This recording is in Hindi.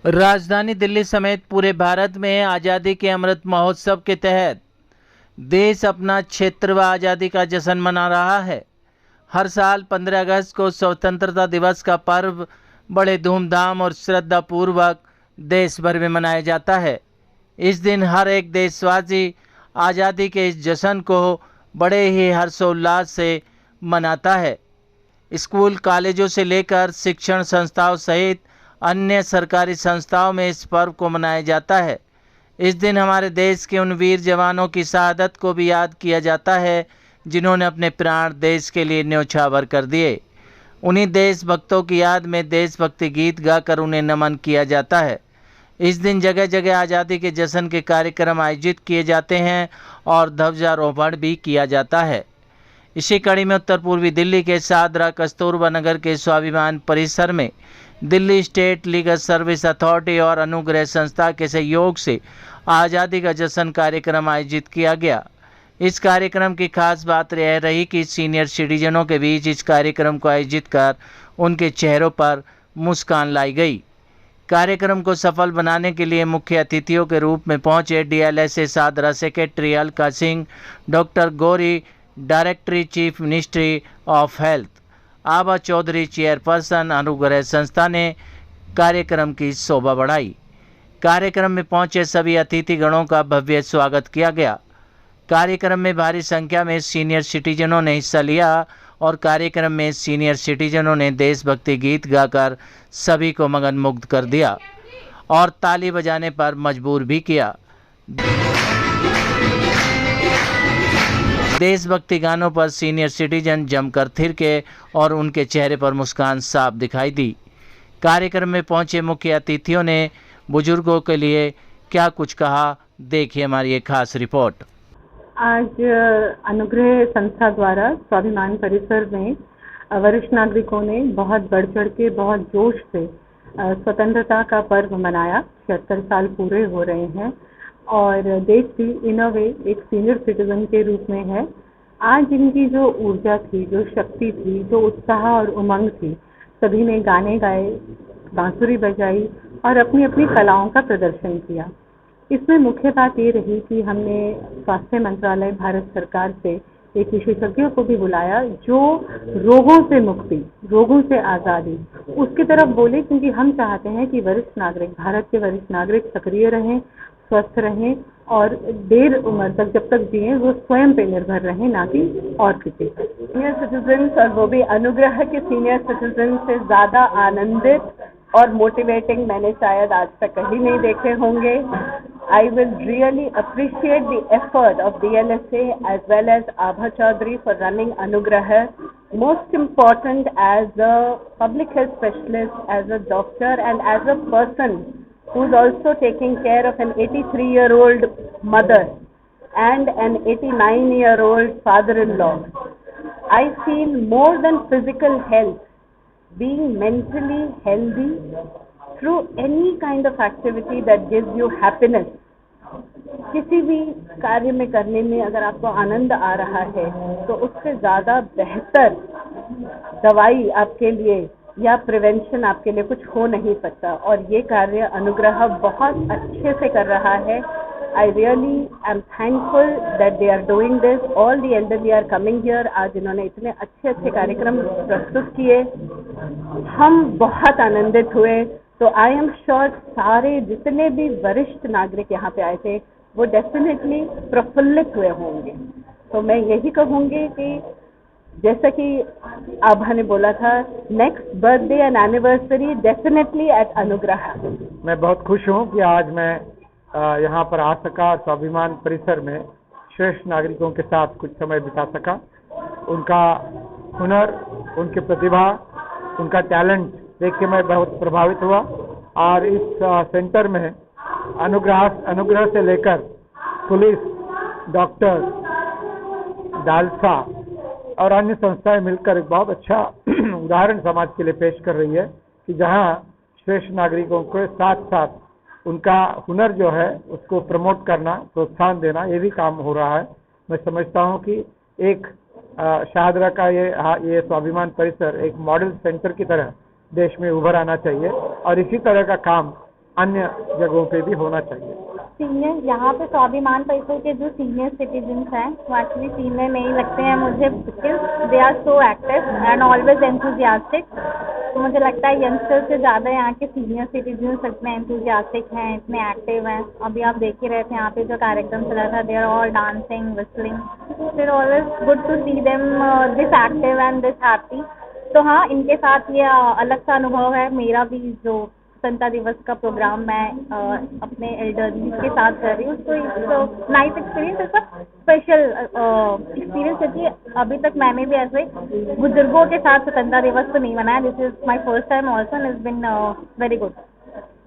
राजधानी दिल्ली समेत पूरे भारत में आज़ादी के अमृत महोत्सव के तहत देश अपना क्षेत्रवार आज़ादी का जश्न मना रहा है। हर साल 15 अगस्त को स्वतंत्रता दिवस का पर्व बड़े धूमधाम और श्रद्धापूर्वक देश भर में मनाया जाता है। इस दिन हर एक देशवासी आज़ादी के इस जश्न को बड़े ही हर्षोल्लास से मनाता है। स्कूल, कॉलेजों से लेकर शिक्षण संस्थाओं सहित अन्य सरकारी संस्थाओं में इस पर्व को मनाया जाता है। इस दिन हमारे देश के उन वीर जवानों की शहादत को भी याद किया जाता है जिन्होंने अपने प्राण देश के लिए न्योछावर कर दिए। उन्हीं देशभक्तों की याद में देशभक्ति गीत गाकर उन्हें नमन किया जाता है। इस दिन जगह जगह आज़ादी के जश्न के कार्यक्रम आयोजित किए जाते हैं और ध्वजारोहण भी किया जाता है। इसी कड़ी में उत्तर पूर्वी दिल्ली के शाहदरा कस्तूरबा नगर के स्वाभिमान परिसर में Delhi state legal service authority और अनुग्रह संस्था के सहयोग से आज़ादी का जश्न कार्यक्रम आयोजित किया गया। इस कार्यक्रम की खास बात यह रही कि सीनियर सिटीजनों के बीच इस कार्यक्रम को आयोजित कर उनके चेहरों पर मुस्कान लाई गई। कार्यक्रम को सफल बनाने के लिए मुख्य अतिथियों के रूप में पहुंचे DLSA Shahdara secretary Alka Singh, doctor Gauri, directory chief ministry of health, Abha Chaudhary, chairperson Anugrah संस्था ने कार्यक्रम की शोभा बढ़ाई। कार्यक्रम में पहुंचे सभी अतिथिगणों का भव्य स्वागत किया गया। कार्यक्रम में भारी संख्या में सीनियर सिटीजनों ने हिस्सा लिया और कार्यक्रम में सीनियर सिटीजनों ने देशभक्ति गीत गाकर सभी को मगनमुग्ध कर दिया और ताली बजाने पर मजबूर भी किया। देशभक्ति गानों पर सीनियर सिटीजन जमकर थिरके और उनके चेहरे पर मुस्कान साफ दिखाई दी। कार्यक्रम में पहुंचे मुख्य अतिथियों ने बुजुर्गों के लिए क्या कुछ कहा, देखिए हमारी एक खास रिपोर्ट। आज अनुग्रह संस्था द्वारा स्वाभिमान परिसर में वरिष्ठ नागरिकों ने बहुत बढ़ चढ़ के, बहुत जोश से स्वतंत्रता का पर्व मनाया। 76 साल पूरे हो रहे हैं और देश भी इन अ वे एक सीनियर सिटीजन के रूप में है। आज इनकी जो ऊर्जा थी, जो शक्ति थी, जो उत्साह और उमंग थी, सभी ने गाने गाए, बांसुरी बजाई और अपनी अपनी कलाओं का प्रदर्शन किया। इसमें मुख्य बात ये रही कि हमने स्वास्थ्य मंत्रालय भारत सरकार से एक विशेषज्ञों को भी बुलाया जो रोगों से मुक्ति, रोगों से आज़ादी उसकी तरफ बोले, क्योंकि हम चाहते हैं कि वरिष्ठ नागरिक, भारत के वरिष्ठ नागरिक सक्रिय रहें, स्वस्थ रहें और देर उम्र तक जब तक जिए वो स्वयं पे निर्भर रहें, ना कि और किसी पर। सीनियर सिटीजन और वो भी अनुग्रह के सीनियर सिटीजन से ज़्यादा आनंदित और मोटिवेटिंग मैंने शायद आज तक कहीं नहीं देखे होंगे। I will really appreciate the effort of DLSA as well as Abha Chaudhary for running Anugrah. Most important, as a public health specialist, as a doctor and as a person who's also taking care of an 83-year-old mother and an 89-year-old father-in-law, I feel more than physical health, being mentally healthy through any kind of activity that gives you happiness. किसी भी कार्य में करने में अगर आपको आनंद आ रहा है तो उससे ज़्यादा बेहतर दवाई आपके लिए या प्रिवेंशन आपके लिए कुछ हो नहीं सकता। और ये कार्य अनुग्रह बहुत अच्छे से कर रहा है। I really am thankful that they are doing this. All the elderly are coming here. आज इन्होंने इतने अच्छे अच्छे कार्यक्रम प्रस्तुत किए, हम बहुत आनंदित हुए। तो आई एम श्योर सारे जितने भी वरिष्ठ नागरिक यहाँ पे आए थे वो डेफिनेटली प्रफुल्लित हुए होंगे। तो मैं यही कहूँगी कि जैसा कि आभा ने बोला था, next birthday and anniversary definitely at Anugrah. मैं बहुत खुश हूँ कि आज मैं यहाँ पर आ सका, स्वाभिमान परिसर में श्रेष्ठ नागरिकों के साथ कुछ समय बिता सका। उनका हुनर, उनकी प्रतिभा, उनका टैलेंट देख के मैं बहुत प्रभावित हुआ। और इस सेंटर में अनुग्रह से लेकर पुलिस, डॉक्टर, डालसा और अन्य संस्थाएं मिलकर एक बहुत अच्छा उदाहरण समाज के लिए पेश कर रही है कि जहां श्रेष्ठ नागरिकों के साथ साथ उनका हुनर जो है उसको प्रमोट करना, प्रोत्साहन देना, ये भी काम हो रहा है। मैं समझता हूं कि एक शाहदरा का ये स्वाभिमान परिसर एक मॉडल सेंटर की तरह देश में उभर आना चाहिए और इसी तरह का काम अन्य जगहों पे भी होना चाहिए। सीनियर यहाँ पे स्वाभिमान परिसर के जो सीनियर सिटीजन्स हैं वो एक्चुअली सीनियर नहीं लगते हैं मुझे, because they are so active and always enthusiastic. तो मुझे लगता है यंगस्टर्स से ज़्यादा यहाँ के सीनियर सिटीजन्स इतने एंथुजियास्टिक हैं, इतने एक्टिव हैं। अभी आप देख ही रहे थे यहाँ पे जो कार्यक्रम चला था, they are all dancing, whistling. फिर always good to see them this active and this happy. तो हाँ, इनके साथ ये अलग सा अनुभव है मेरा भी, जो स्वतंत्रता दिवस का प्रोग्राम मैं अपने एल्डरली के साथ कर रही हूँ। तो it's nice experience, it's a special experience, क्योंकि अभी तक मैंने भी ऐसे बुजुर्गों के साथ स्वतंत्रता दिवस तो नहीं मनाया। This is my first time also and it's been very good.